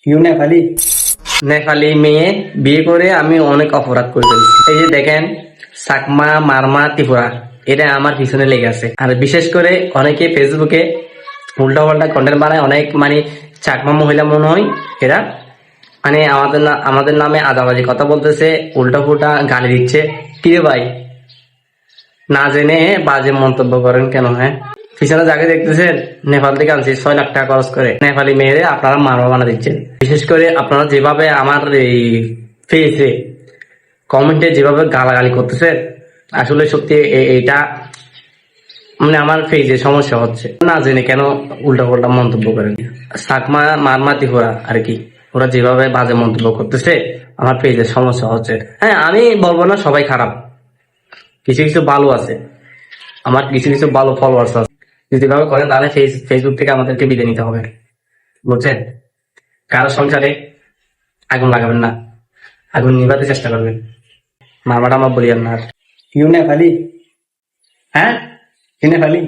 নেপালি নেপালি মেয়ে বিয়ে করে আমি অনেক অপরাধ করে ফেলছি। এই যে দেখেন, চাকমা, মারমা, ত্রিপুরা, এটা আমার পিছনে লেগে আছে। আর বিশেষ করে অনেকে ফেসবুকে উল্টা পাল্টা কন্টেন্ট বানায়, অনেক মানে চাকমা মহিলা মনে হয় এরা, মানে আমাদের নামে আদাবাজি কথা বলতেছে, উল্টা ফুল্টা গালি দিচ্ছে। কিরে ভাই, না জেনে বাজে মন্তব্য করেন কেন? হ্যাঁ, পিছনে যাকে দেখতেছেন নেপাল থেকে আনছি, 6 লাখ টাকা খরচ করে নেপালি মেয়েরে আপনারা মারবা বানা দিচ্ছেন। বিশেষ করে আপনারা যেভাবে আমার এই ফেসে কমেন্টে যেভাবে গালাগালি করতেছেন, আসলে সত্যি এটা মানে আমার ফেজে সমস্যা হচ্ছে। না জেনে কেন উল্টা পাল্টা মন্তব্য করেন? সাকমা, মারমাতি ওরা আর কি, ওরা যেভাবে বাজে মন্তব্য করতেছে আমার ফেজে সমস্যা হচ্ছে। হ্যাঁ, আমি বলবো না সবাই খারাপ, কিছু কিছু ভালো আছে, আমার কিছু কিছু ভালো ফলোয়ার্স আছে। যদি এভাবে করেন তাহলে ফেসবুক থেকে আমাদেরকে বিদায় নিতে হবে, বুঝছেন? কারো সংসারে আগুন লাগাবেন না, আগুন নিভাতে চেষ্টা করবেন। মারমাটা আমার বলিয়েন না আর। নেপালি, হ্যাঁ, নেপালি।